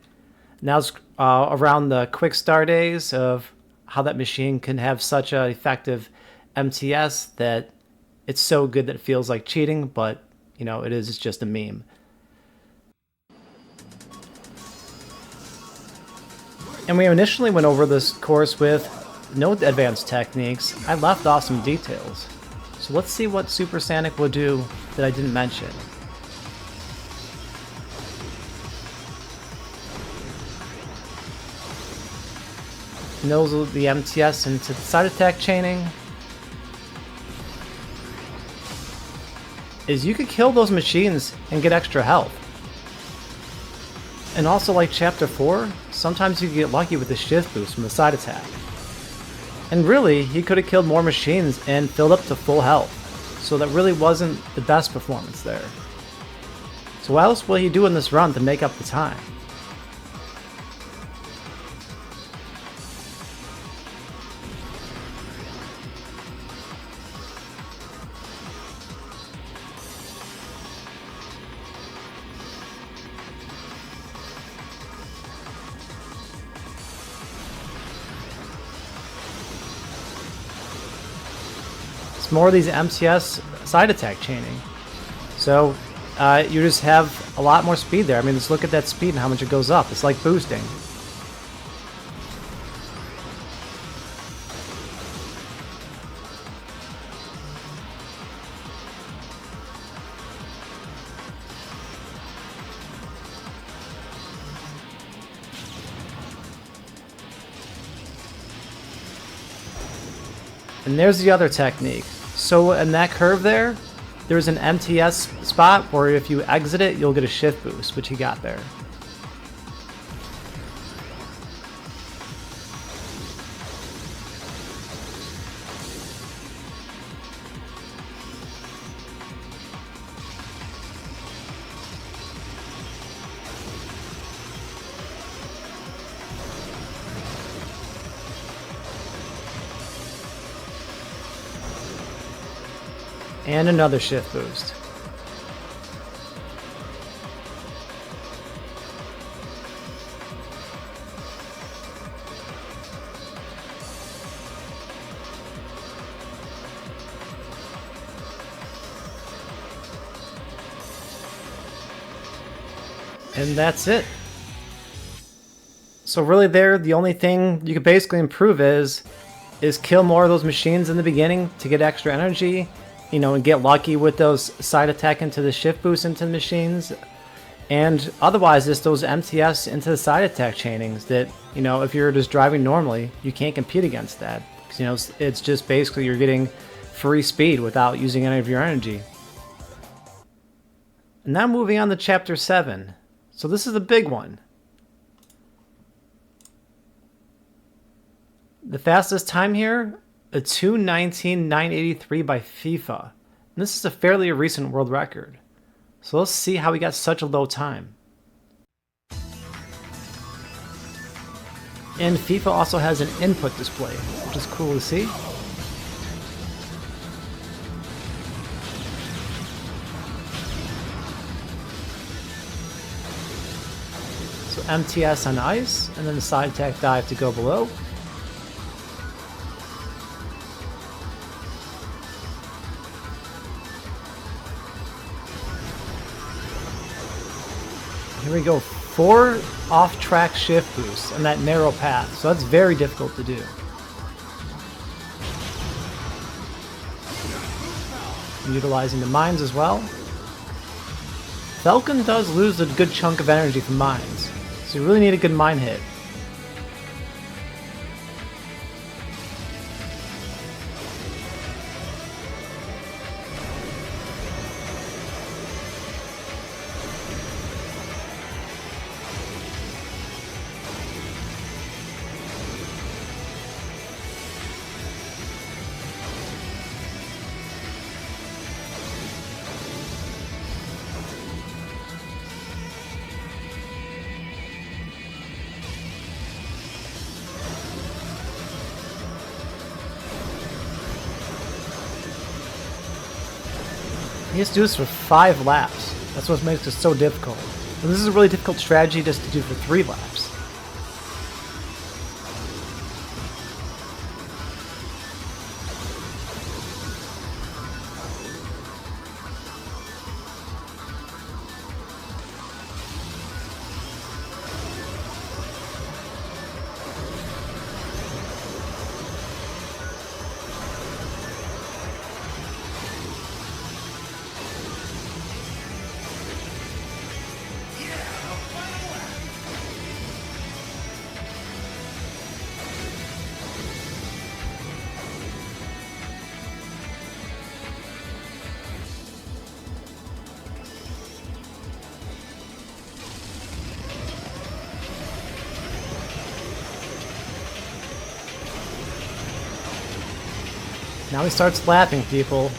Now it's around the quick star days of how that machine can have such an effective MTS that it's so good that it feels like cheating, but you know, it is just a meme. And we initially went over this course with no advanced techniques. I left off some details. So let's see what superSANIC will do that I didn't mention. Knows the MTS into the side attack chaining. Is you could kill those machines and get extra health. And also like Chapter 4, sometimes you get lucky with the shift boost from the side attack. And really, he could have killed more machines and filled up to full health. So that really wasn't the best performance there. So what else will he do in this run to make up the time? It's more of these MTS side attack chaining. So you just have a lot more speed there. I mean, just look at that speed and how much it goes up. It's like boosting. And there's the other technique. So in that curve there, there's an MTS spot where if you exit it, you'll get a shift boost, which he got there. And another shift boost. And that's it. So really there, the only thing you could basically improve is kill more of those machines in the beginning to get extra energy, you know, and get lucky with those side attack into the shift boost into the machines. And otherwise, it's those MTS into the side attack chainings that, you know, if you're just driving normally, you can't compete against that. Because, you know, it's just basically you're getting free speed without using any of your energy. And now moving on to Chapter 7. So this is the big one. The fastest time here, a 2:19.983 by FIFA. And this is a fairly recent world record. So let's see how he got such a low time. And FIFA also has an input display, which is cool to see. So MTS on ice, and then the side attack dive to go below. Here we go, 4 off-track shift boosts on that narrow path, so that's very difficult to do. Utilizing the mines as well. Falcon does lose a good chunk of energy from mines, so you really need a good mine hit. He has to do this for 5 laps. That's what makes it so difficult. And this is a really difficult strategy just to do for 3 laps. Now he starts lapping people.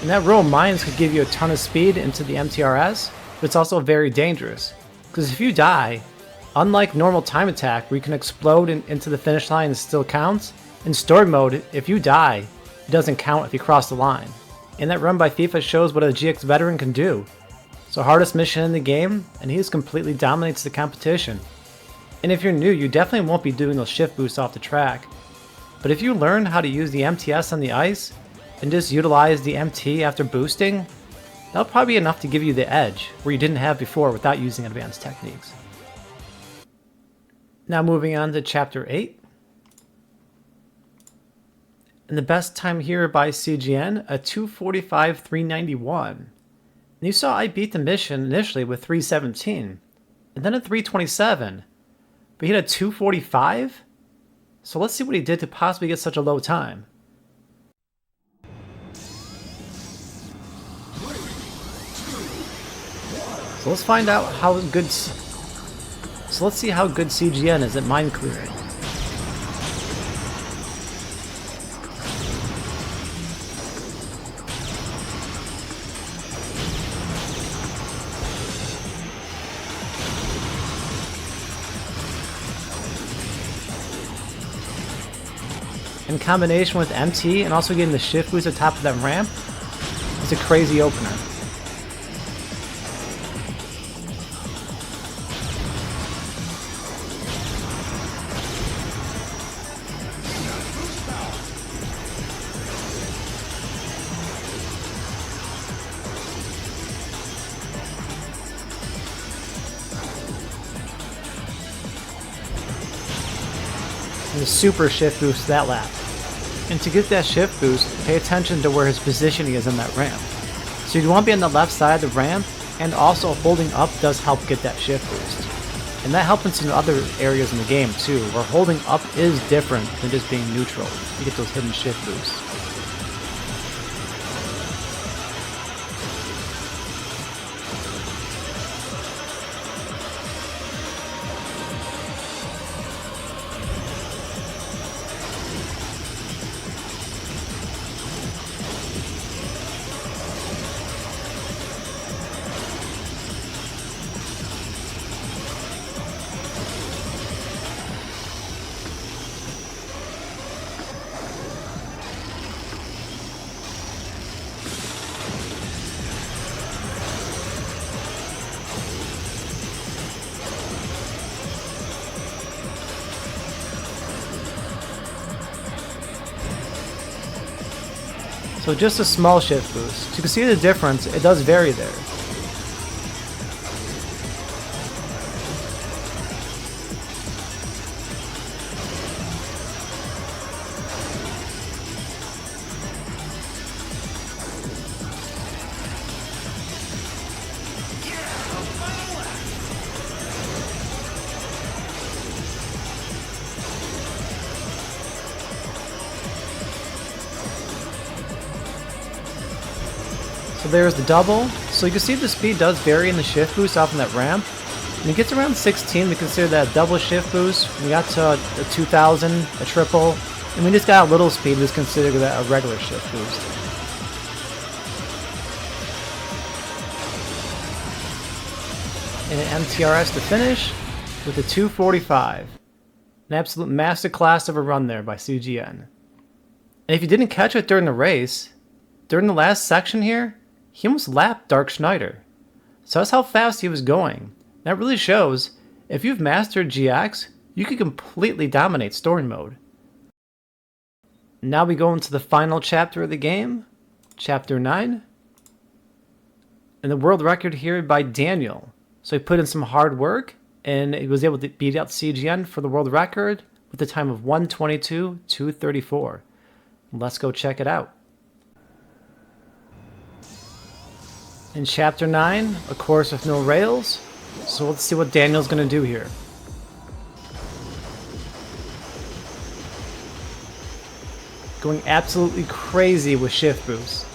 And that row of mines could give you a ton of speed into the MTRS, but it's also very dangerous. Because if you die, unlike normal time attack where you can explode into the finish line and it still counts, in story mode, if you die, it doesn't count if you cross the line. And that run by FIFA shows what a GX veteran can do. So hardest mission in the game, and he just completely dominates the competition. And if you're new, you definitely won't be doing those shift boosts off the track. But if you learn how to use the MTS on the ice, and just utilize the MT after boosting, that'll probably be enough to give you the edge, where you didn't have before without using advanced techniques. Now moving on to Chapter 8. And the best time here by CGN, a 2:45.391. And you saw I beat the mission initially with 3:17, and then a 3:27, but he had a 2:45? So let's see what he did to possibly get such a low time. So let's find out how good... So let's see how good CGN is at mine clearing. In combination with MT and also getting the shift boost at the top of that ramp, it's a crazy opener. and the super shift boost that lap. And to get that shift boost, pay attention to where his positioning is on that ramp. So you want to be on the left side of the ramp, and also holding up does help get that shift boost. And that happens in other areas in the game too, where holding up is different than just being neutral. You get those hidden shift boosts. So just a small shift boost. You can see the difference, it does vary there. So there's the double. So you can see the speed does vary in the shift boost off in that ramp. When it gets around 16, we consider that a double shift boost. When we got to a 2000, a triple, and we just got a little speed, we consider that a regular shift boost. And an MTRS to finish with a 245. An absolute masterclass of a run there by CGN. And if you didn't catch it during the race, during the last section here, he almost lapped Dark Schneider. So that's how fast he was going. That really shows, if you've mastered GX, you can completely dominate story mode. Now we go into the final chapter of the game, Chapter 9. And the world record here by Daniel. So he put in some hard work, and he was able to beat out CGN for the world record with a time of 1:22.234. Let's go check it out. In Chapter 9, a course with no rails, so let's see what Daniel's going to do here. Going absolutely crazy with shift boost.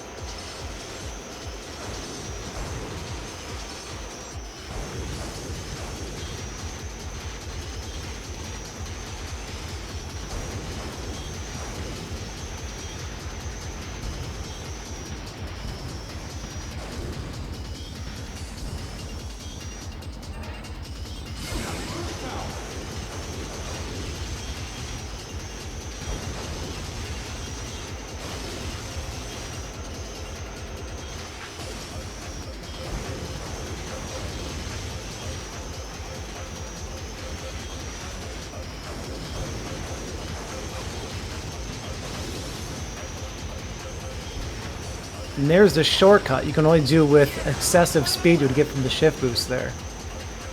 And there's the shortcut you can only do with excessive speed you would get from the shift boost there.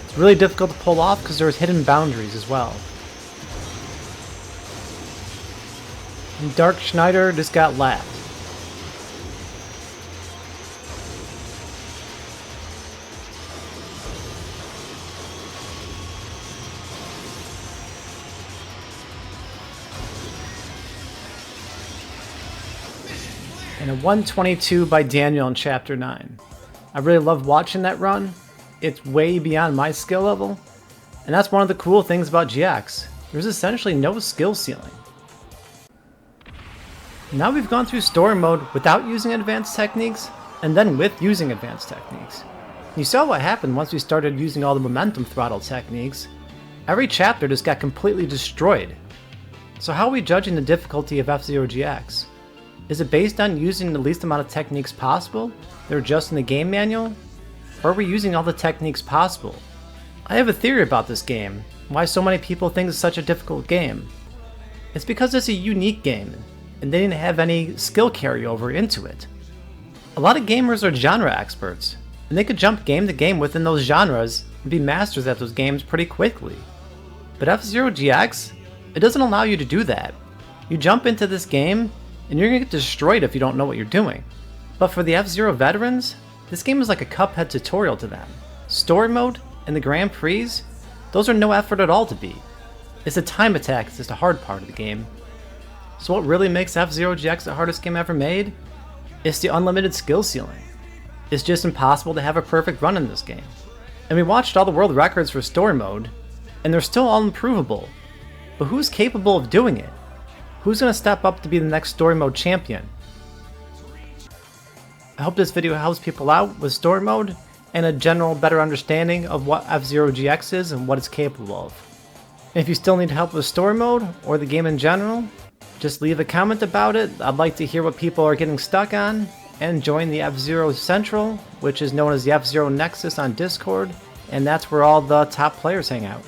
It's really difficult to pull off because there's hidden boundaries as well. And Dark Schneider just got lapped. And a 1:22 by Daniel in Chapter 9. I really love watching that run. It's way beyond my skill level. And that's one of the cool things about GX. There's essentially no skill ceiling. Now we've gone through story mode without using advanced techniques, and then with using advanced techniques. You saw what happened once we started using all the momentum throttle techniques. Every chapter just got completely destroyed. So how are we judging the difficulty of F-Zero GX? Is it based on using the least amount of techniques possible that are just in the game manual? Or are we using all the techniques possible? I have a theory about this game, why so many people think it's such a difficult game. It's because it's a unique game, and they didn't have any skill carryover into it. A lot of gamers are genre experts, and they could jump game to game within those genres and be masters at those games pretty quickly. But F-Zero GX, It doesn't allow you to do that. You jump into this game, and you're gonna get destroyed if you don't know what you're doing. But for the F-Zero veterans, this game is like a Cuphead tutorial to them. Story mode and the Grand Prix, those are no effort at all to beat. It's the time attack that's the hard part of the game. So what really makes F-Zero GX the hardest game ever made? It's the unlimited skill ceiling. It's just impossible to have a perfect run in this game. And we watched all the world records for story mode, and they're still all improvable. But who's capable of doing it? Who's going to step up to be the next story mode champion? I hope this video helps people out with story mode and a general better understanding of what F-Zero GX is and what it's capable of. And if you still need help with story mode or the game in general, just leave a comment about it. I'd like to hear what people are getting stuck on, and join the F-Zero Central, which is known as the F-Zero Nexus on Discord, and that's where all the top players hang out.